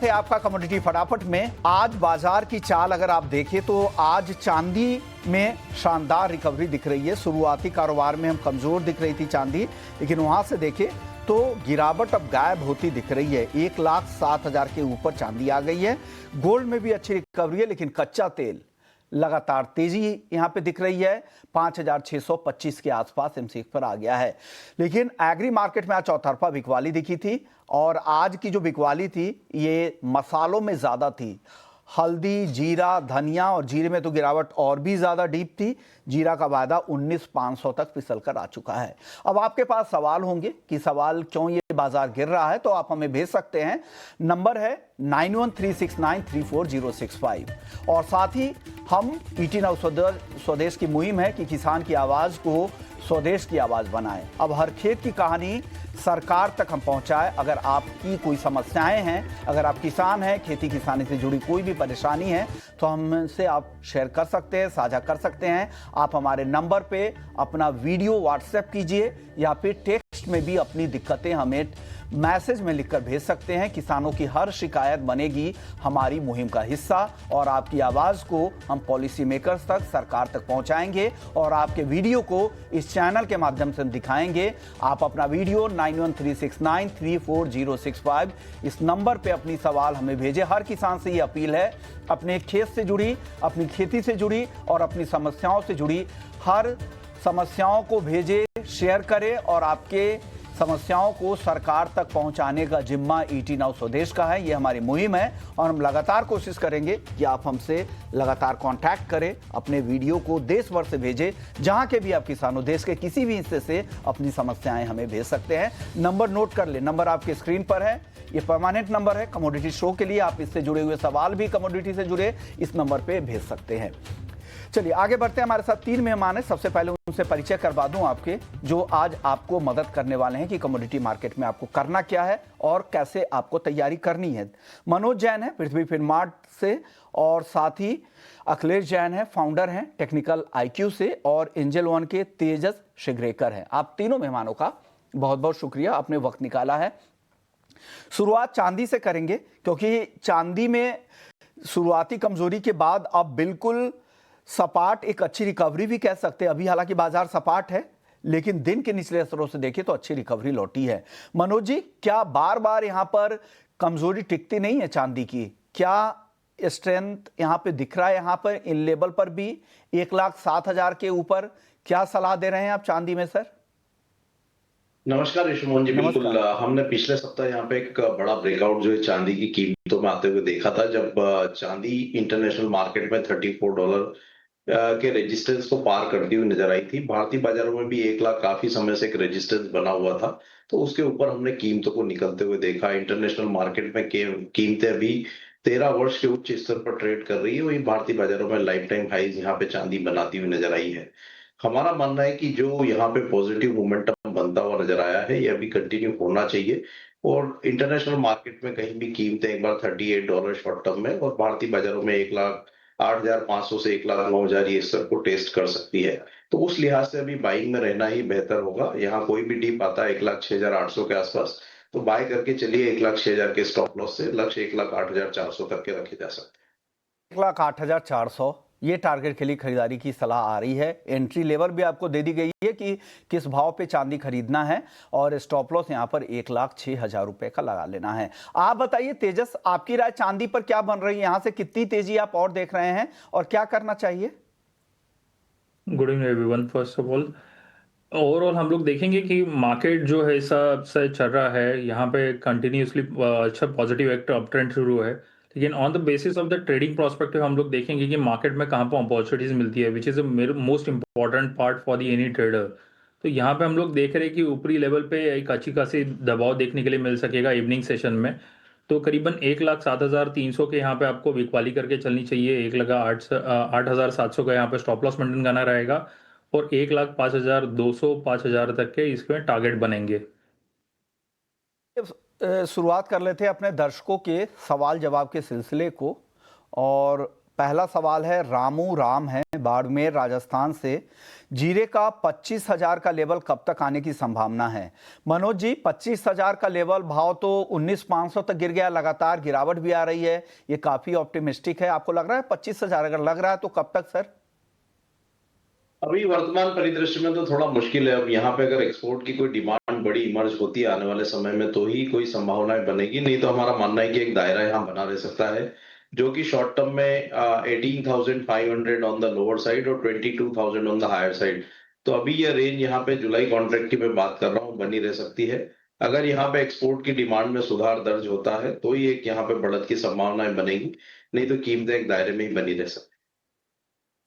है आपका कमोडिटी फटाफट में। आज बाजार की चाल अगर आप देखें तो आज चांदी में शानदार रिकवरी दिख रही है। शुरुआती कारोबार में हम कमजोर दिख रही थी चांदी, लेकिन वहां से देखें तो गिरावट अब गायब होती दिख रही है। 1,07,000 के ऊपर चांदी आ गई है। गोल्ड में भी अच्छी रिकवरी है, लेकिन कच्चा तेल लगातार तेजी यहां पे दिख रही है। 5,625 के आसपास एमसीएक्स पर आ गया है। लेकिन एग्री मार्केट में आज चौतरफा बिकवाली दिखी थी, और आज की जो बिकवाली थी ये मसालों में ज्यादा थी। हल्दी, जीरा, धनिया, और जीरे में तो गिरावट और भी ज्यादा डीप थी। जीरा का वायदा 19,500 तक फिसल कर आ चुका है। अब आपके पास सवाल होंगे कि सवाल क्यों ये बाजार गिर रहा है, तो आप हमें भेज सकते हैं। नंबर है 9136934065। और साथ ही हम ईटी नाउ स्वदेश की मुहिम है कि किसान की आवाज को स्वदेश की आवाज बनाएं। अब हर खेत की कहानी सरकार तक हम पहुंचाएं। अगर आपकी कोई समस्याएं हैं, अगर आप किसान हैं, खेती किसानी से जुड़ी कोई भी परेशानी है, तो हमसे आप शेयर कर सकते हैं, साझा कर सकते हैं। आप हमारे नंबर पे अपना वीडियो व्हाट्सएप कीजिए, या फिर टेक्स्ट में भी अपनी दिक्कतें हमें मैसेज में लिखकर भेज सकते हैं। किसानों की हर शिकायत बनेगी हमारी मुहिम का हिस्सा, और आपकी आवाज को हम पॉलिसी मेकर्स तक, सरकार तक पहुंचाएंगे, और आपके वीडियो को इस चैनल के माध्यम से दिखाएंगे। आप अपना वीडियो 9136934065 इस नंबर पे अपनी सवाल हमें भेजें। हर किसान से ये अपील है, अपने खेत से जुड़ी, अपनी खेती से जुड़ी और अपनी समस्याओं से जुड़ी हर समस्याओं को भेजें, शेयर करें, और आपके समस्याओं को सरकार तक पहुंचाने का जिम्मा ईटी नाउ स्वदेश का है। ये हमारी मुहिम है, और हम लगातार कोशिश करेंगे कि आप हमसे लगातार कांटेक्ट करें, अपने वीडियो को देश भर से भेजें। जहां के भी आप किसान हो, देश के किसी भी हिस्से से अपनी समस्याएं हमें भेज सकते हैं। नंबर नोट कर ले, नंबर आपके स्क्रीन पर है। ये परमानेंट नंबर है कमोडिटी शो के लिए। आप इससे जुड़े हुए सवाल भी कमोडिटी से जुड़े इस नंबर पर भेज सकते हैं। चलिए आगे बढ़ते हैं। हमारे साथ 3 मेहमान हैं। सबसे पहले उनसे परिचय करवा दूं आपके, जो आज आपको मदद करने वाले हैं कि कमोडिटी मार्केट में आपको करना क्या है और कैसे आपको तैयारी करनी है। मनोज जैन है पृथ्वी फिनमार्ट से, और साथ ही अखिलेश जैन है, फाउंडर हैं टेक्निकल आईक्यू से, और एंजल वन के तेजस शिग्रेकर हैं। आप तीनों मेहमानों का बहुत बहुत शुक्रिया, आपने वक्त निकाला है। शुरुआत चांदी से करेंगे, क्योंकि चांदी में शुरुआती कमजोरी के बाद अब बिल्कुल सपाट एक अच्छी रिकवरी भी कह सकते हैं। अभी हालांकि बाजार सपाट है, लेकिन दिन के निचले स्तरों से देखें तो अच्छी रिकवरी लौटी है। मनोज जी, क्या बार बार यहां पर कमजोरी टिकती नहीं है चांदी की? क्या स्ट्रेंथ यहां पे दिख रहा है? यहां पर इन लेवल पर भी 1,07,000 के ऊपर क्या सलाह दे रहे हैं आप चांदी में सर? नमस्कार ऋषिमोहन जी। बिल्कुल, हमने पिछले सप्ताह यहाँ पे एक बड़ा ब्रेकआउट जो है चांदी की कीमतों में आते हुए देखा था, जब चांदी इंटरनेशनल मार्केट में $34 के रेजिस्टेंस को पार करती हुई नजर आई थी। भारतीय बाजारों में भी 1 लाख काफी समय से एक रेजिस्टेंस बना हुआ था, तो उसके ऊपर हमने कीमतों को निकलते हुए देखा। इंटरनेशनल मार्केट में कीमतें अभी 13 वर्ष के उच्च स्तर पर ट्रेड कर रही है। वही भारतीय बाजारों में लाइफ टाइम हाईज यहाँ पे चांदी बनाती हुई नजर आई है। हमारा मानना है कि जो यहाँ पे पॉजिटिव मोमेंटम बनता हुआ नजर आया है, ये अभी कंटिन्यू होना चाहिए, और इंटरनेशनल मार्केट में कहीं भी कीमतें एक बार $38 शॉर्ट टर्म में, और भारतीय बाजारों में 1,08,500 से 1,09,000 ये स्तर को टेस्ट कर सकती है। तो उस लिहाज से अभी बाइंग में रहना ही बेहतर होगा। यहाँ कोई भी डीप आता है 1,06,800 के आसपास, तो बाय करके चलिए। 1,06,000 के स्टॉप लॉस से लक्ष्य 1,08,400 तक के रखे जा सकते हैं। 1,08,400 ये टारगेट के लिए खरीदारी की सलाह आ रही है। एंट्री लेवल भी आपको दे दी गई है कि किस भाव पे चांदी खरीदना है, और स्टॉप लॉस यहां पर 1,06,000 रुपए का लगा लेना है। आप बताइए तेजस, आपकी राय चांदी पर क्या बन रही है? यहां से कितनी तेजी आप और देख रहे हैं, और क्या करना चाहिए? Good evening everyone. First of all, overall हम लोग देखेंगे कि मार्केट जो है सब से चल रहा है, यहाँ पे कंटिन्यूसली अच्छा पॉजिटिव एक अप ट्रेंड शुरू है। लेकिन on the basis of the trading prospective हम लोग देखेंगे कि मार्केट में कहाँ पर अपॉर्चुनिटीज मिलती है, विच इज़ मेरे most important part for the any trader. तो यहाँ पे हम लोग देख रहे हैं कि ऊपरी लेवल पे एक अच्छी खासी दबाव देखने के लिए मिल सकेगा इवनिंग सेशन में। तो करीबन 1,07,300 के यहाँ पे आपको बिकवाली करके चलनी चाहिए। 1,08,700 का यहाँ पे स्टॉप लॉस मेंटेन करना रहेगा, और 1,05,200 5,000 तक के इसमें टारगेट बनेंगे। शुरुआत कर लेते हैं अपने दर्शकों के सवाल जवाब के सिलसिले को, और पहला सवाल है रामू राम है बाड़मेर राजस्थान से जीरे का 25,000 का लेवल कब तक आने की संभावना है? मनोज जी, 25,000 का लेवल, भाव तो 19,500 तक गिर गया, लगातार गिरावट भी आ रही है, ये काफी ऑप्टिमिस्टिक है। आपको लग रहा है 25,000? अगर लग रहा है तो कब तक सर? अभी वर्तमान परिदृश्य में तो थोड़ा मुश्किल है। अब यहाँ पे अगर एक्सपोर्ट की कोई डिमांड बड़ी इमर्ज होती है आने वाले समय में तो ही कोई संभावनाएं बनेगी, नहीं तो हमारा मानना है कि एक दायरा यहाँ बना रह सकता है जो कि शॉर्ट टर्म में 18,500 ऑन द लोअर साइड और 22,000 ऑन द हायर साइड। तो अभी ये रेंज यहाँ पे जुलाई कॉन्ट्रैक्ट की मैं बात कर रहा हूँ बनी रह सकती है। अगर यहाँ पे एक्सपोर्ट की डिमांड में सुधार दर्ज होता है तो ही एक यहाँ पे बढ़त की संभावनाएं बनेगी, नहीं तो कीमतें एक दायरे में ही बनी रह सकती है।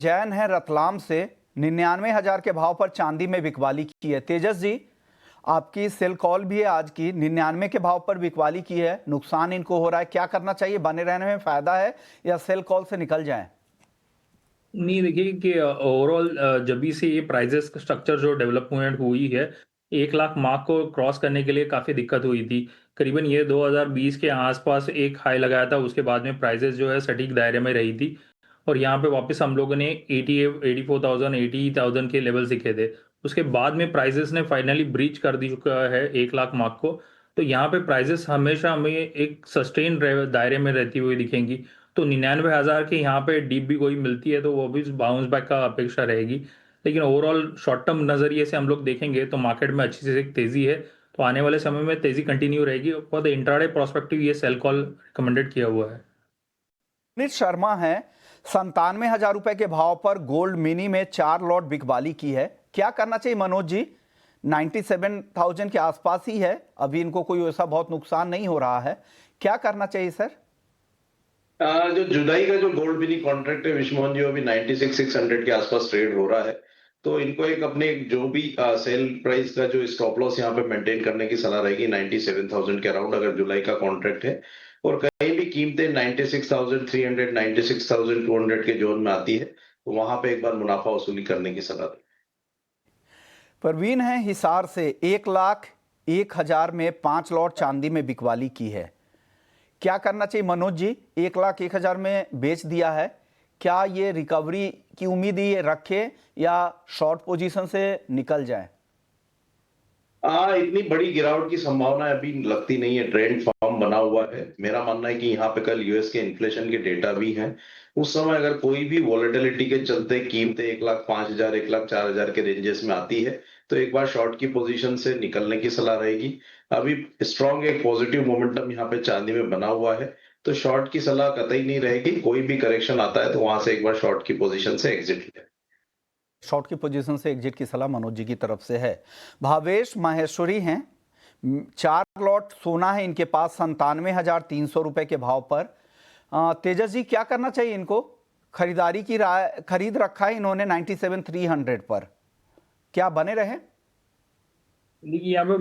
जैन है रतलाम से, 99,000 के भाव पर चांदी में बिकवाली की है। तेजस जी, आपकी सेल कॉल भी है आज की, 99 के भाव पर बिकवाली की है, नुकसान इनको हो रहा है, क्या करना चाहिए? बने रहने में फायदा है या सेल कॉल से निकल जाएं? नहीं, देखिए कि ओवरऑल जब भी से ये प्राइजेस स्ट्रक्चर जो डेवलपमेंट हुई है, 1 लाख मार्क को क्रॉस करने के लिए काफ़ी दिक्कत हुई थी। करीबन ये 2020 के आसपास एक हाई लगाया था, उसके बाद में प्राइजेस जो है सटीक दायरे में रही थी और यहाँ पे वापस हम लोगों ने 84,000 80,000 के लेवल दिखे थे। उसके बाद में प्राइजेस ने फाइनली ब्रीच कर दी चुका है 1 लाख मार्क को। तो यहाँ पे प्राइजेस हमेशा हमें एक सस्टेन दायरे में रहती हुई दिखेंगी। तो 99,000 के यहाँ पे डीप भी कोई मिलती है तो वो भी बाउंस बैक का अपेक्षा रहेगी। लेकिन ओवरऑल शॉर्ट टर्म नजरिए से हम लोग देखेंगे तो मार्केट में अच्छी से एक तेजी है, तो आने वाले समय में तेजी कंटिन्यू रहेगी। फॉर द इंट्राडे प्रोस्पेक्टिव ये सेल कॉल रिकमेंडेड किया हुआ है। पुनीत शर्मा है, 97,000 रुपए के भाव पर गोल्ड मिनी में 4 लॉट बिकवाली की है, क्या करना चाहिए मनोज जी? 97,000 के आसपास ही है, अभी इनको कोई ऐसा बहुत नुकसान नहीं हो रहा है, क्या करना चाहिए सर? जो जुलाई का जो गोल्ड मिनी कॉन्ट्रैक्ट है विश्वमोहन जी, वो अभी 96,600 के आसपास ट्रेड हो रहा है। तो इनको एक अपने जो भी सेल प्राइस का जो स्टॉप लॉस यहाँ पे मेंटेन करने की सलाह रहेगी 97,000 के अराउंड अगर जुलाई का कॉन्ट्रैक्ट है। और कहीं भी कीमतें 96,300 96,200 के जोन में आती है तो वहां पे एक बार मुनाफा वसूली करने की सलाह रहेगी। परवीन है हिसार से, 1,01,000 में 5 लॉट चांदी में बिकवाली की है, क्या करना चाहिए मनोज जी? 1,01,000 में बेच दिया है, क्या ये रिकवरी की उम्मीद ही रखे या शॉर्ट पोजीशन से निकल जाए? इतनी बड़ी गिरावट की संभावना अभी लगती नहीं है, ट्रेंड फॉर्म बना हुआ है। मेरा मानना है कि यहाँ पे कल यूएस के इन्फ्लेशन के डेटा भी हैं, उस समय अगर कोई भी वॉलेटिलिटी के चलते कीमतें 1,05,000 1,04,000 के रेंजेस में आती है तो एक बार शॉर्ट की पोजीशन से निकलने की सलाह रहेगी। अभी स्ट्रॉन्ग एक पॉजिटिव मोमेंटम यहाँ पे चांदी में बना हुआ है तो शॉर्ट की सलाह कतई नहीं रहेगी। कोई भी करेक्शन आता है तो वहां से एक बार शॉर्ट की पोजीशन से एग्जिट ले। शॉर्ट की पोजीशन से एग्जिट की सलाह मनोज जी की तरफ से है। भावेश माहेश्वरी हैं, 4 लॉट सोना है इनके पास 97,300 रुपए के भाव पर। तेजस जी, क्या करना चाहिए इनको? खरीदारी की खरीद रखा है इन्होंने 97,300 पर, क्या बने रहे? देखिए यहाँ पे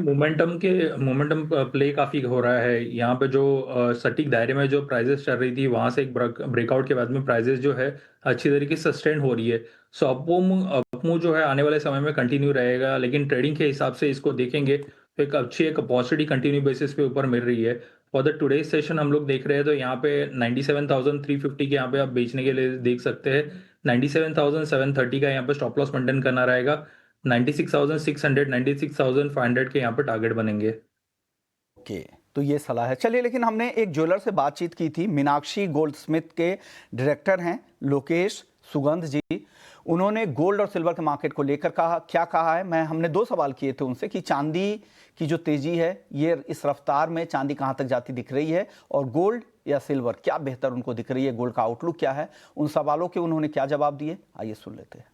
मोमेंटम प्ले काफी हो रहा है। यहाँ पे जो सटीक दायरे में जो प्राइजेस चल रही थी वहां से एक ब्रेकआउट के बाद में प्राइजेस जो है अच्छी तरीके से सस्टेन हो रही है। सो अपमूव जो है आने वाले समय में कंटिन्यू रहेगा, लेकिन ट्रेडिंग के हिसाब से इसको देखेंगे तो एक अच्छी एक अपॉर्चुनिटी कंटिन्यू बेसिस पे ऊपर मिल रही है। फॉर द टुडे सेशन हम लोग देख रहे हैं तो यहाँ पे 97,350 के यहाँ पे आप बेचने के लिए देख सकते हैं। 97,730 का यहाँ पे स्टॉप लॉस मेंटेन करना रहेगा। 96,600 96,500 के यहाँ पे टारगेट बनेंगे। ओके, तो ये सलाह है। चलिए, लेकिन हमने एक ज्वेलर से बातचीत की थी, मीनाक्षी गोल्ड स्मिथ के डायरेक्टर हैं लोकेश सुगंध जी। उन्होंने गोल्ड और सिल्वर के मार्केट को लेकर क्या कहा है? हमने 2 सवाल किए थे उनसे कि चांदी की जो तेजी है ये इस रफ्तार में चांदी कहां तक जाती दिख रही है और गोल्ड या सिल्वर क्या बेहतर उनको दिख रही है, गोल्ड का आउटलुक क्या है? उन सवालों के उन्होंने क्या जवाब दिए, आइए सुन लेते हैं।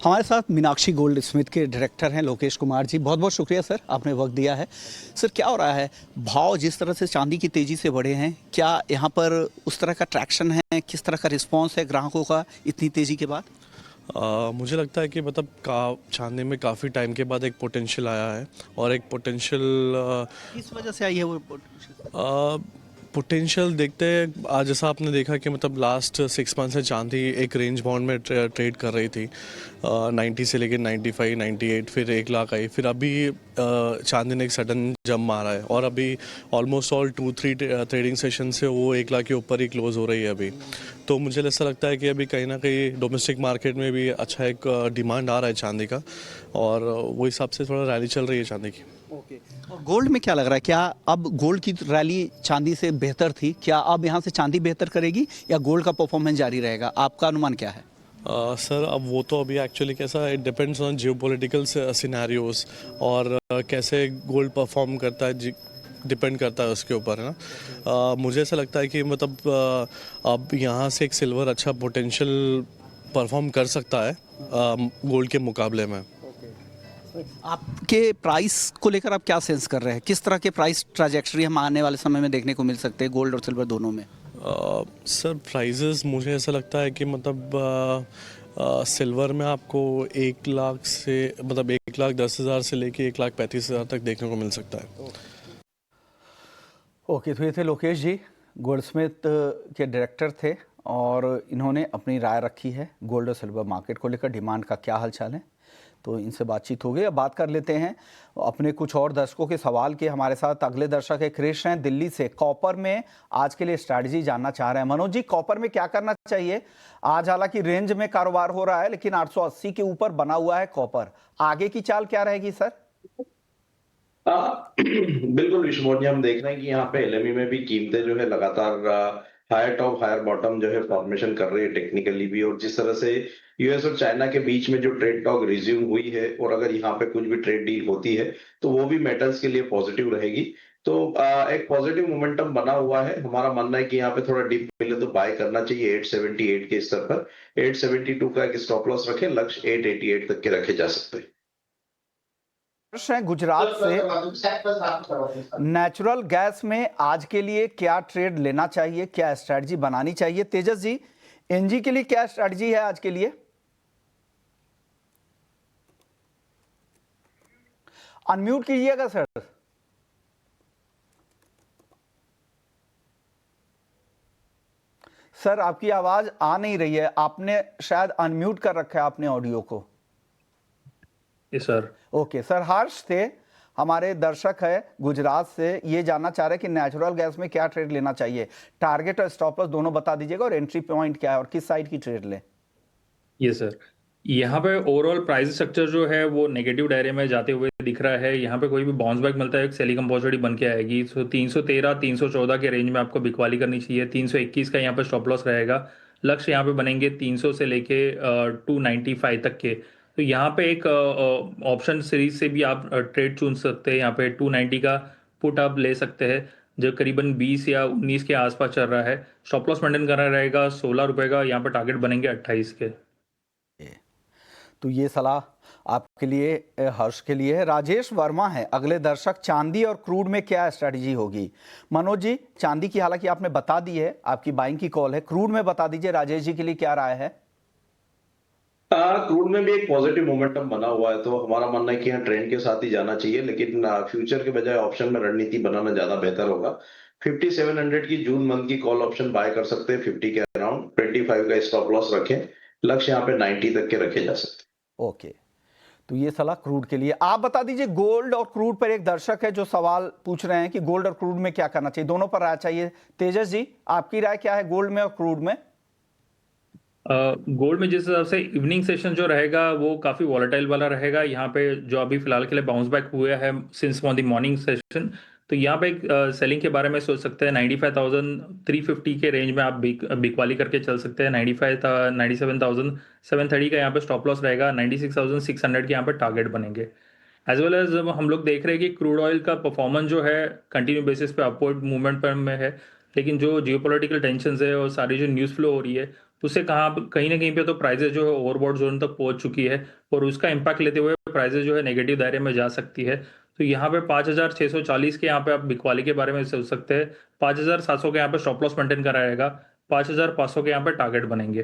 हमारे साथ मीनाक्षी गोल्ड स्मिथ के डायरेक्टर हैं लोकेश कुमार जी। बहुत बहुत शुक्रिया सर, आपने वक्त दिया है। सर, क्या हो रहा है? भाव जिस तरह से चांदी की तेज़ी से बढ़े हैं, क्या यहाँ पर उस तरह का ट्रैक्शन है? किस तरह का रिस्पांस है ग्राहकों का इतनी तेज़ी के बाद? मुझे लगता है कि मतलब चांदी में काफ़ी टाइम के बाद एक पोटेंशियल आया है और एक पोटेंशियल किस वजह से आई है वो? पोटेंशियल देखते हैं। आज जैसा आपने देखा कि मतलब लास्ट 6 मंथ से चांदी एक रेंज बाउंड में ट्रेड कर रही थी, 90 से लेकर 95, 98, फिर 1 लाख आई, फिर अभी चांदी ने एक सडन जंप मारा है और अभी ऑलमोस्ट ऑल 2-3 ट्रेडिंग सेशन से वो 1 लाख के ऊपर ही क्लोज हो रही है अभी। तो मुझे ऐसा लगता है कि अभी कहीं ना कहीं डोमेस्टिक मार्केट में भी अच्छा एक डिमांड आ रहा है चांदी का, और वो हिसाब से थोड़ा रैली चल रही है चांदी की। ओके, और गोल्ड में क्या लग रहा है? क्या अब गोल्ड की रैली चांदी से बेहतर थी? क्या अब यहाँ से चांदी बेहतर करेगी या गोल्ड का परफॉर्मेंस जारी रहेगा? आपका अनुमान क्या है? सर अब वो तो अभी एक्चुअली कैसा है, it depends on geopolitical scenarios, और कैसे गोल्ड परफॉर्म करता है डिपेंड करता है उसके ऊपर, है ना। मुझे ऐसा लगता है कि मतलब अब यहाँ से एक सिल्वर अच्छा पोटेंशियल परफॉर्म कर सकता है गोल्ड के मुकाबले में। आपके प्राइस को लेकर आप क्या सेंस कर रहे हैं? किस तरह के प्राइस ट्रैजेक्टरी हम आने वाले समय में देखने को मिल सकते हैं गोल्ड और सिल्वर दोनों में? सर प्राइजेस मुझे ऐसा लगता है कि मतलब सिल्वर में आपको 1 लाख से मतलब 1,10,000 से लेके 1,35,000 तक देखने को मिल सकता है। ओके, तो ये थे लोकेश जी, गोल्डस्मिथ के डायरेक्टर थे, और इन्होंने अपनी राय रखी है गोल्ड और सिल्वर मार्केट को लेकर, डिमांड का क्या हालचाल है। तो इनसे बातचीत हो गई। अब बात कर लेते हैं अपने कुछ और दर्शकों के सवाल के। हमारे साथ अगले दर्शक है क्रिश हैं दिल्ली से। कॉपर में आज के लिए स्ट्रैटेजी जानना चाह रहे हैं। मनोज जी, कॉपर में क्या करना चाहिए? आज हालांकि रेंज में कारोबार हो रहा है, लेकिन 880 के ऊपर बना हुआ है कॉपर। आगे की चाल क्या रहेगी सर? बिल्कुल विष्णु जी, हम देख रहे हैं कि यहाँ पे एलएमई में भी कीमतें जो है लगातार हायर टॉप हायर बॉटम जो है फॉर्मेशन कर रही है टेक्निकली भी, और जिस तरह से यूएस और चाइना के बीच में जो ट्रेड टॉक रिज्यूम हुई है, और अगर यहाँ पे कुछ भी ट्रेड डील होती है तो वो भी मेटल्स के लिए पॉजिटिव रहेगी। तो एक पॉजिटिव मोमेंटम बना हुआ है। हमारा मानना है कि यहाँ पे थोड़ा डिप मिले तो बाय करना चाहिए 878 के स्तर पर। 872 का एक स्टॉप लॉस रखें, लक्ष्य 888 तक के रखे जा सकते हैं। हैं गुजरात से। नेचुरल गैस में आज के लिए क्या ट्रेड लेना चाहिए, क्या स्ट्रेटजी बनानी चाहिए? तेजस जी, एनजी के लिए क्या स्ट्रेटजी है आज के लिए? अनम्यूट कीजिएगा सर। सर आपकी आवाज आ नहीं रही है, आपने शायद अनम्यूट कर रखा है अपने ऑडियो को। Yes sir. ओके सर, हर्ष थे हमारे दर्शक है गुजरात से, ये जानना चाह रहे हैं कि नेचुरल गैस में क्या ट्रेड लेना चाहिए। टारगेट और स्टॉप लॉस दोनों बता दीजिएगा, और एंट्री पॉइंट क्या है और किस साइड की ट्रेड लें। यस सर, यहाँ पे ओवरऑल प्राइस स्ट्रक्चर जो है वो नेगेटिव दायरे में जाते हुए दिख रहा है। यहाँ पे कोई भी बाउंस बैक मिलता है एक सेलिंग कंपॉजिटी बन के आएगी। सो 313 314 के रेंज में आपको बिकवाली करनी चाहिए। 321 का यहाँ पे स्टॉप लॉस रहेगा। लक्ष्य यहाँ पे बनेंगे 300 से लेके 295 तक के। तो यहाँ पे एक ऑप्शन सीरीज से भी आप ट्रेड चुन सकते हैं। यहाँ पे 290 का पुट आप ले सकते हैं, जो करीबन 20 या 19 के आसपास चल रहा है। स्टॉप लॉस मेंटेन करना रहेगा 16 रुपए का। यहाँ पे टारगेट बनेंगे 28 के। तो ये सलाह आपके लिए, हर्ष के लिए है। राजेश वर्मा है अगले दर्शक। चांदी और क्रूड में क्या स्ट्रेटजी होगी? मनोज जी, चांदी की हालांकि आपने बता दी है, आपकी बाइंग की कॉल है। क्रूड में बता दीजिए राजेश जी के लिए क्या राय है? क्रूड में भी एक पॉजिटिव मोमेंटम बना हुआ है, तो हमारा मानना है कि यहाँ ट्रेंड के साथ ही जाना चाहिए, लेकिन फ्यूचर के बजाय ऑप्शन में रणनीति बनाना ज्यादा बेहतर होगा। 5700 की जून मंथ की कॉल ऑप्शन बाय कर सकते हैं 50 के अराउंड। 25 का स्टॉप लॉस रखें, लक्ष्य यहाँ पे 90 तक के रखे जा सकते हैं। ओके, तो ये सलाह क्रूड के लिए। आप बता दीजिए गोल्ड और क्रूड पर एक दर्शक है जो सवाल पूछ रहे हैं कि गोल्ड और क्रूड में क्या करना चाहिए, दोनों पर राय चाहिए। तेजस जी, आपकी राय क्या है गोल्ड में और क्रूड में? गोल्ड में जिस हिसाब से इवनिंग सेशन जो रहेगा वो काफ़ी वॉलेटाइल वाला रहेगा। यहाँ पे जो अभी फिलहाल के लिए बाउंस बैक हुआ है सिंस द मॉर्निंग सेशन, तो यहाँ पे एक सेलिंग के बारे में सोच सकते हैं। 95,350 के रेंज में आप बिकवाली करके चल सकते हैं। 97,730 का यहाँ पे स्टॉप लॉस रहेगा। 96,600 के यहाँ पे टारगेट बनेंगे। एज वेल एज हम लोग देख रहे हैं कि क्रूड ऑयल का परफॉर्मेंस जो है कंटिन्यू बेसिस पे अपवर्ड मूवमेंट पर में है, लेकिन जो जियोपॉलिटिकल टेंशन है और सारी जो न्यूज़ फ्लो हो रही है उससे कहीं ना कहीं पे तो प्राइजेस जो है ओवरबॉट जोन तक पहुंच चुकी है, और उसका इम्पैक्ट लेते हुए प्राइजेस जो है नेगेटिव दायरे में जा सकती है। तो यहाँ पे 5,640 के यहाँ पे आप बिकवाली के बारे में सोच सकते हैं। 5,700 के यहाँ पे स्टॉप लॉस मेंटेन करा रहेगा। 5,500 के यहाँ पे टारगेट बनेंगे।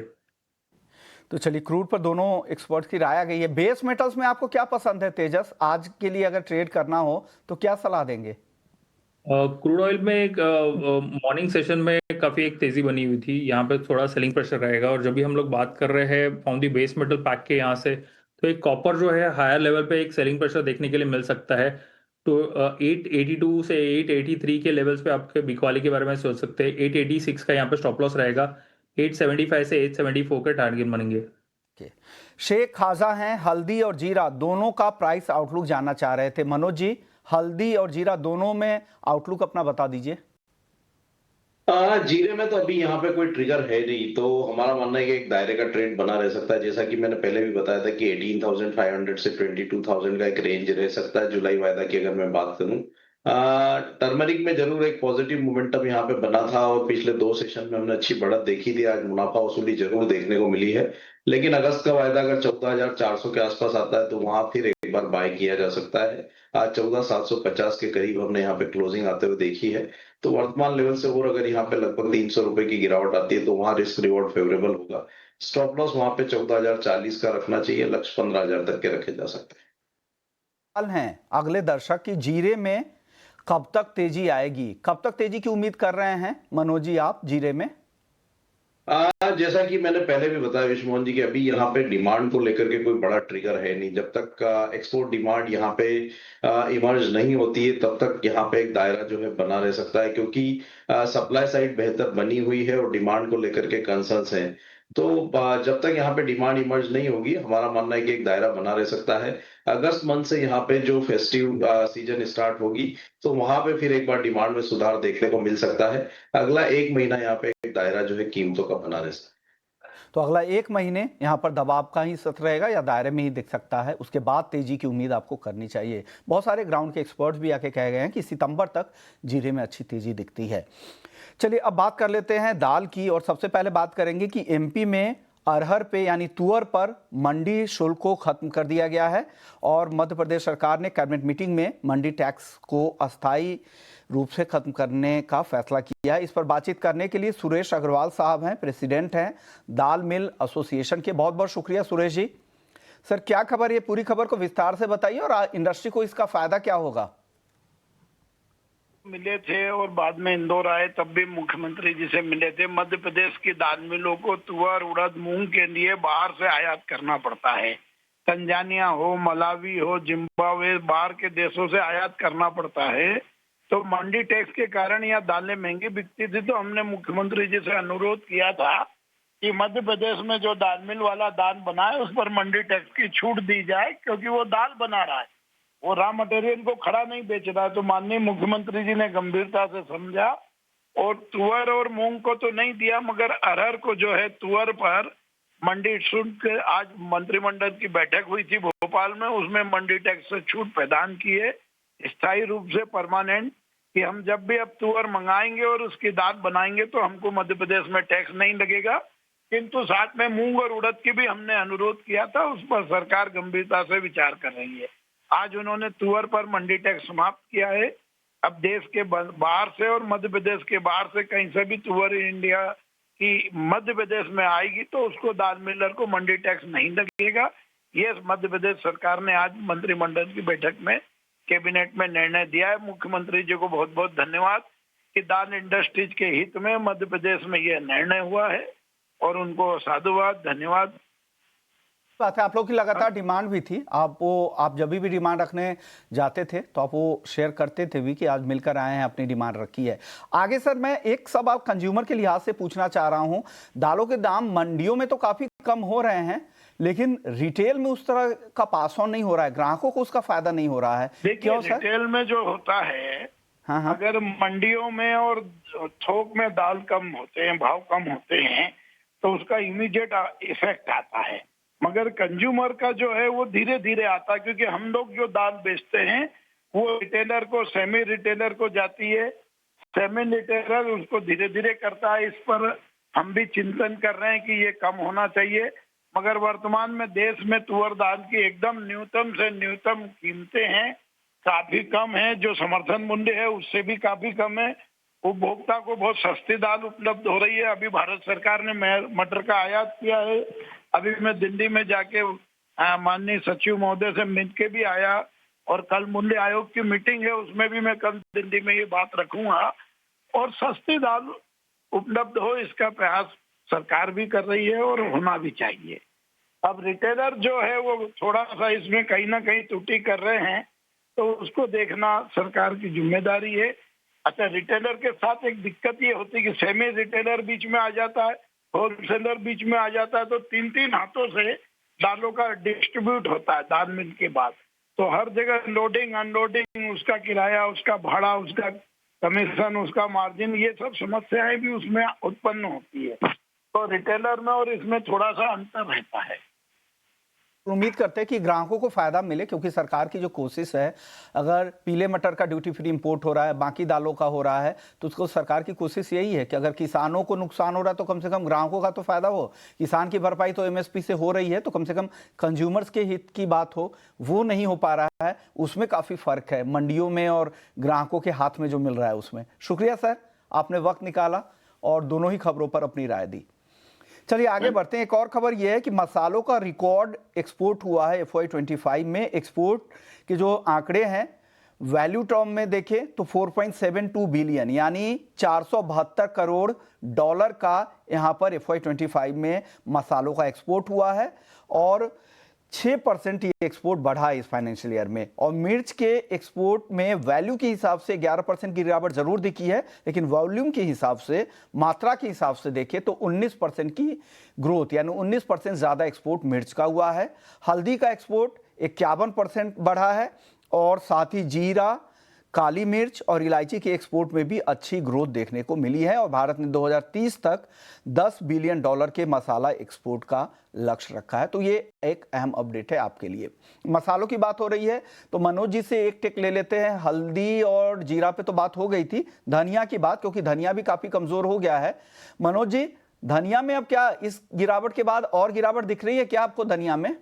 तो चलिए, क्रूड पर दोनों एक्सपर्ट्स की राय आ गई है। बेस मेटल्स में आपको क्या पसंद है तेजस? आज के लिए अगर ट्रेड करना हो तो क्या सलाह देंगे? क्रूड ऑयल में एक मॉर्निंग सेशन में काफ़ी एक तेज़ी बनी हुई थी। यहाँ पे थोड़ा सेलिंग प्रेशर रहेगा और जब भी हम लोग बात कर रहे हैं from the base metal pack के यहाँ से, तो एक कॉपर जो है हायर लेवल पे एक सेलिंग प्रेशर देखने के लिए मिल सकता है। तो 882 से 883 के लेवल्स पे आपके बिकवाली के बारे में सोच सकते हैं। 886 का यहाँ पे स्टॉप लॉस रहेगा। 875 से 874 के टारगेट बनेंगे। ओके। शेख खाजा हैं, हल्दी और जीरा दोनों का प्राइस आउटलुक जानना चाह रहे थे। मनोज जी, हल्दी और जीरा दोनों में आउटलुक अपना बता दीजिए। जीरे में तो अभी यहाँ पे कोई ट्रिगर है नहीं, तो हमारा मानना है कि एक दायरे का ट्रेंड बना रह सकता है। जैसा कि मैंने पहले भी बताया था कि 18,500 से 22,000 का एक रेंज रह सकता है जुलाई वायदा की अगर मैं बात करूं। टर्मरिक में जरूर एक पॉजिटिव मोमेंटम यहाँ पे बना था और पिछले 2 सेशन में हमने अच्छी बढ़त देखी थी। आज मुनाफा वसूली जरूर देखने को मिली है, लेकिन अगस्त का वायदा अगर 14,400 के आसपास आता है तो वहां फिर एक बार बाय किया जा सकता है। आज 14,750 के करीब हमने यहाँ पे क्लोजिंग आते हुए देखी है। तो वर्तमान लेवल से और अगर यहाँ पे लगभग 300 रुपए की गिरावट आती है तो वहां रिस्क रिवॉर्ड फेवरेबल होगा। स्टॉप लॉस वहां पे 14,040 का रखना चाहिए, लक्ष्य 15,000 तक के रखे जा सकते हैं। सवाल हैं अगले दर्शक की, जीरे में कब तक तेजी आएगी, कब तक तेजी की उम्मीद कर रहे हैं मनोज जी आप जीरे में? जैसा कि मैंने पहले भी बताया विश्व मोहन जी कि अभी यहाँ पे डिमांड को लेकर के कोई बड़ा ट्रिगर है नहीं। जब तक एक्सपोर्ट डिमांड यहाँ पे इमर्ज नहीं होती है तब तक यहाँ पे एक दायरा जो है बना रह सकता है, क्योंकि सप्लाई साइड बेहतर बनी हुई है और डिमांड को लेकर के कंसर्न्स हैं। तो जब तक यहाँ पे डिमांड इमर्ज नहीं होगी हमारा मानना है कि एक दायरा बना रह सकता है। अगस्त मंथ से यहाँ पे जो फेस्टिव सीजन स्टार्ट होगी तो वहां पे फिर एक बार डिमांड में सुधार देखने को मिल सकता है। अगला 1 महीना यहाँ पे एक दायरा जो है कीमतों का बना रह सकता है। तो अगला 1 महीने यहाँ पर दबाव का ही सत्र रहेगा या दायरे में ही दिख सकता है, उसके बाद तेजी की उम्मीद आपको करनी चाहिए। बहुत सारे ग्राउंड के एक्सपर्ट्स भी आके कह गए हैं कि सितंबर तक जीरे में अच्छी तेजी दिखती है। चलिए अब बात कर लेते हैं दाल की, और सबसे पहले बात करेंगे कि एमपी में अरहर पे यानी तुअर पर मंडी शुल्क को खत्म कर दिया गया है और मध्य प्रदेश सरकार ने कैबिनेट मीटिंग में मंडी टैक्स को अस्थायी रूप से खत्म करने का फैसला किया है। इस पर बातचीत करने के लिए सुरेश अग्रवाल साहब हैं, प्रेसिडेंट हैं दाल मिल एसोसिएशन के। बहुत बहुत शुक्रिया सुरेश जी। सर क्या खबर, ये पूरी खबर को विस्तार से बताइए और इंडस्ट्री को इसका फायदा क्या होगा? मिले थे और बाद में इंदौर आए तब भी मुख्यमंत्री जी से मिले थे। मध्य प्रदेश की दाल मिलों को तुअर, उड़द, मूंग के लिए बाहर से आयात करना पड़ता है। तंजानिया हो, मलावी हो, जिम्बाब्वे, बाहर के देशों से आयात करना पड़ता है। तो मंडी टैक्स के कारण यहाँ दालें महंगी बिकती थी। तो हमने मुख्यमंत्री जी से अनुरोध किया था कि मध्य प्रदेश में जो दाल मिल वाला दाल बना है उस पर मंडी टैक्स की छूट दी जाए, क्योंकि वो दाल बना रहा है, वो रॉ मटेरियल को खड़ा नहीं बेच रहा है। तो माननीय मुख्यमंत्री जी ने गंभीरता से समझा और तुअर और मूंग को तो नहीं दिया, मगर अरहर को जो है तुअर पर मंडी शुल्क, आज मंत्रिमंडल की बैठक हुई थी भोपाल में, उसमें मंडी टैक्स से छूट प्रदान की है स्थायी रूप से, परमानेंट, कि हम जब भी अब तुअर मंगाएंगे और उसकी दाल बनाएंगे तो हमको मध्य प्रदेश में टैक्स नहीं लगेगा। किंतु साथ में मूंग और उड़द की भी हमने अनुरोध किया था, उस पर सरकार गंभीरता से विचार कर रही है। आज उन्होंने तुअर पर मंडी टैक्स समाप्त किया है। अब देश के बाहर से और मध्य प्रदेश के बाहर से कहीं से भी तुअर इंडिया की मध्य प्रदेश में आएगी तो उसको दाल मिलर को मंडी टैक्स नहीं लगेगा। ये मध्य प्रदेश सरकार ने आज मंत्रिमंडल की बैठक में कैबिनेट में निर्णय दिया है। मुख्यमंत्री जी को बहुत बहुत धन्यवाद कि दाल इंडस्ट्रीज के हित में मध्य प्रदेश में यह निर्णय हुआ है और उनको साधुवाद, धन्यवाद। बात है, आप लोग की लगातार डिमांड भी थी, आप जब भी डिमांड रखने जाते थे तो आप वो शेयर करते थे भी कि आज मिलकर आए हैं, अपनी डिमांड रखी है। आगे सर मैं एक सवाल कंज्यूमर के लिहाज से पूछना चाह रहा हूं। दालों के दाम मंडियों में तो काफी कम हो रहे हैं, लेकिन रिटेल में उस तरह का पास ऑन नहीं हो रहा है, ग्राहकों को उसका फायदा नहीं हो रहा है। देखिए रिटेल में जो होता है, हाँ। अगर मंडियों में और थोक में दाल कम होते हैं, भाव कम होते हैं, तो उसका इमीडिएट इफेक्ट आता है, मगर कंज्यूमर का जो है वो धीरे धीरे आता है, क्योंकि हम लोग जो दाल बेचते हैं वो रिटेलर को, सेमी रिटेलर को जाती है, सेमी रिटेलर उसको धीरे धीरे करता है। इस पर हम भी चिंतन कर रहे हैं कि ये कम होना चाहिए, मगर वर्तमान में देश में तुअर दाल की एकदम न्यूनतम से न्यूनतम कीमतें हैं, काफी कम है, जो समर्थन मूल्य है उससे भी काफी कम है। उपभोक्ता को बहुत सस्ती दाल उपलब्ध हो रही है। अभी भारत सरकार ने मटर का आयात किया है। अभी मैं दिल्ली में जाके माननीय सचिव महोदय से मिल के भी आया और कल मूल्य आयोग की मीटिंग है, उसमें भी मैं कल दिल्ली में ये बात रखूंगा। और सस्ती दाल उपलब्ध हो, इसका प्रयास सरकार भी कर रही है और होना भी चाहिए। अब रिटेलर जो है वो थोड़ा सा इसमें कहीं ना कहीं त्रुटि कर रहे हैं, तो उसको देखना सरकार की जिम्मेदारी है। अच्छा, रिटेलर के साथ एक दिक्कत ये होती है कि सेमी रिटेलर बीच में आ जाता है, होलसेलर बीच में आ जाता है, तो 3-3 हाथों से दालों का डिस्ट्रीब्यूट होता है दाल मिल के बाद। तो हर जगह लोडिंग अनलोडिंग, उसका किराया, उसका भाड़ा, उसका कमीशन, उसका मार्जिन, ये सब समस्याएं भी उसमें उत्पन्न होती है। तो रिटेलर में और इसमें थोड़ा सा अंतर रहता है। उम्मीद करते हैं कि ग्राहकों को फायदा मिले, क्योंकि सरकार की जो कोशिश है, अगर पीले मटर का ड्यूटी फ्री इंपोर्ट हो रहा है, बाकी दालों का हो रहा है, तो उसको सरकार की कोशिश यही है कि अगर किसानों को नुकसान हो रहा है तो कम से कम ग्राहकों का तो फायदा हो। किसान की भरपाई तो एमएसपी से हो रही है, तो कम से कम कंज्यूमर्स के हित की बात हो, वो नहीं हो पा रहा है। उसमें काफ़ी फर्क है मंडियों में और ग्राहकों के हाथ में जो मिल रहा है उसमें। शुक्रिया सर, आपने वक्त निकाला और दोनों ही खबरों पर अपनी राय दी। चलिए आगे बढ़ते हैं। एक और खबर यह है कि मसालों का रिकॉर्ड एक्सपोर्ट हुआ है FY25 में। एक्सपोर्ट के जो आंकड़े हैं वैल्यू टर्म में देखें तो 4.72 बिलियन यानी 472 करोड़ डॉलर का यहां पर FY25 में मसालों का एक्सपोर्ट हुआ है और 6% ये एक्सपोर्ट बढ़ा है इस फाइनेंशियल ईयर में। और मिर्च के एक्सपोर्ट में वैल्यू के हिसाब से 11% की गिरावट जरूर दिखी है, लेकिन वॉल्यूम के हिसाब से, मात्रा के हिसाब से देखें तो 19% की ग्रोथ, यानी 19% ज्यादा एक्सपोर्ट मिर्च का हुआ है। हल्दी का एक्सपोर्ट 51% बढ़ा है और साथ ही जीरा, काली मिर्च और इलायची के एक्सपोर्ट में भी अच्छी ग्रोथ देखने को मिली है। और भारत ने 2030 तक $10 बिलियन के मसाला एक्सपोर्ट का लक्ष्य रखा है। तो ये एक अहम अपडेट है आपके लिए। मसालों की बात हो रही है तो मनोज जी से एक टेक ले लेते हैं। हल्दी और जीरा पे तो बात हो गई थी, धनिया की बात, क्योंकि धनिया भी काफी कमजोर हो गया है। मनोज जी, धनिया में अब क्या इस गिरावट के बाद और गिरावट दिख रही है क्या आपको धनिया में?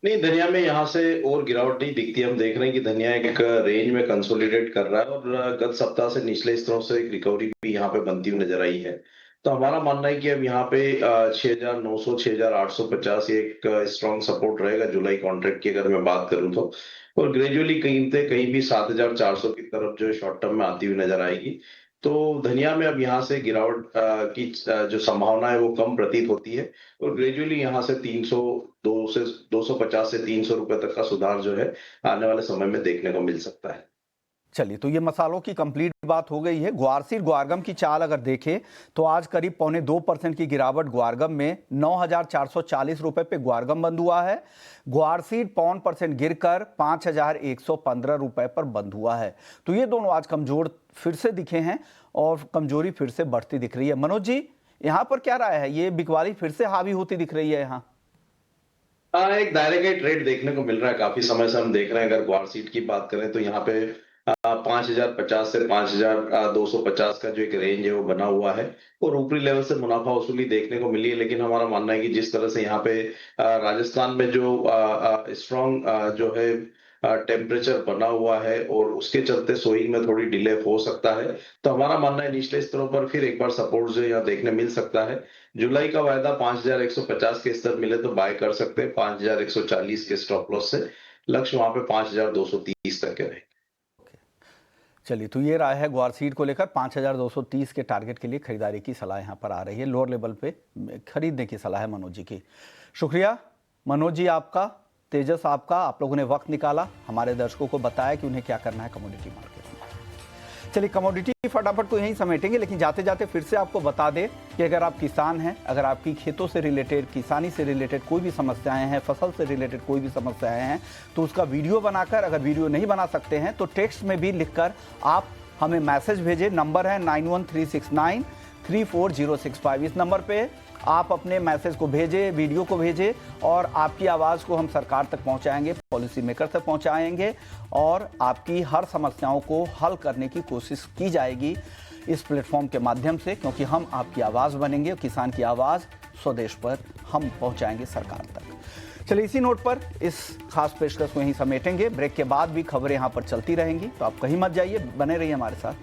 नहीं, धनिया में यहाँ से और गिरावट नहीं दिखती। हम देख रहे हैं कि धनिया एक रेंज में कंसोलिडेट कर रहा है और गत सप्ताह से निचले स्तरों से एक रिकवरी भी यहाँ पे बनती हुई नजर आई है। तो हमारा मानना है कि अब यहाँ पे 6,900 6,850 एक स्ट्रॉन्ग सपोर्ट रहेगा जुलाई कॉन्ट्रैक्ट की, अगर मैं बात करूं तो। और ग्रेजुअली कीमतें कहीं भी 7,400 की तरफ जो शॉर्ट टर्म में आती हुई नजर आएगी। तो धनिया में अब यहाँ से गिरावट की जो संभावना है वो कम प्रतीत होती है और ग्रेजुअली यहाँ से 250 से 300 रुपए तक का सुधार जो है आने वाले समय में देखने को मिल सकता है। चलिए, तो ये मसालों की कंप्लीट बात हो गई है। ग्वारसीड ग्वारगम की चाल अगर देखें तो आज करीब 0.25% की गिरावट ग्वारगम में 9,440 रुपए पे ग्वारगम बंद हुआ है। ग्वारसीड 0.5% गिरकर 5,115 रुपए पर बंद हुआ है। तो ये दोनों आज कमजोर फिर से दिखे हैं और कमजोरी फिर से बढ़ती दिख रही है। मनोज जी, यहाँ पर क्या राय है? ये बिकवाली फिर से हावी होती दिख रही है यहाँ? एक दायरे का ट्रेड देखने को मिल रहा है। काफी समय से हम देख रहे हैं, अगर ग्वारसीड की बात करें तो यहाँ पे 5,050 से 5,250 का जो एक रेंज है वो बना हुआ है और ऊपरी लेवल से मुनाफा वसूली देखने को मिली है। लेकिन हमारा मानना है कि जिस तरह से यहाँ पे राजस्थान में जो स्ट्रॉन्ग जो है टेम्परेचर बना हुआ है और उसके चलते सोइंग में थोड़ी डिले हो सकता है। तो हमारा मानना है निचले स्तरों पर फिर एक बार सपोर्ट जो यहाँ देखने मिल सकता है। जुलाई का वायदा 5,150 के स्तर मिले तो बाय कर सकते हैं। 5,140 के स्टॉप लॉस से लक्ष्य वहां पे 5,230 तक के रहे। चलिए, तो ये राय है ग्वारसीड को लेकर। 5,230 के टारगेट के लिए खरीदारी की सलाह यहाँ पर आ रही है। लोअर लेवल पे खरीदने की सलाह है मनोज जी की। शुक्रिया मनोज जी आपका, तेजस आपका, आप लोगों ने वक्त निकाला, हमारे दर्शकों को बताया कि उन्हें क्या करना है कमोडिटी मार्केट में। चलिए, कमोडिटी फटाफट को यहीं समेटेंगे, लेकिन जाते जाते फिर से आपको बता दें कि अगर आप किसान हैं, अगर आपकी खेतों से रिलेटेड, किसानी से रिलेटेड कोई भी समस्याएं हैं, फसल से रिलेटेड कोई भी समस्याएं हैं, तो उसका वीडियो बनाकर, अगर वीडियो नहीं बना सकते हैं तो टेक्स्ट में भी लिखकर आप हमें मैसेज भेजें। नंबर है 9136934065। इस नंबर पे आप अपने मैसेज को भेजें, वीडियो को भेजें और आपकी आवाज़ को हम सरकार तक पहुंचाएंगे, पॉलिसी मेकर तक पहुंचाएंगे और आपकी हर समस्याओं को हल करने की कोशिश की जाएगी इस प्लेटफॉर्म के माध्यम से, क्योंकि हम आपकी आवाज़ बनेंगे। किसान की आवाज़ स्वदेश पर हम पहुंचाएंगे सरकार तक। चलिए, इसी नोट पर इस खास पेशकश को यहीं समेटेंगे। ब्रेक के बाद भी खबरें यहाँ पर चलती रहेंगी, तो आप कहीं मत जाइए, बने रहिए हमारे साथ।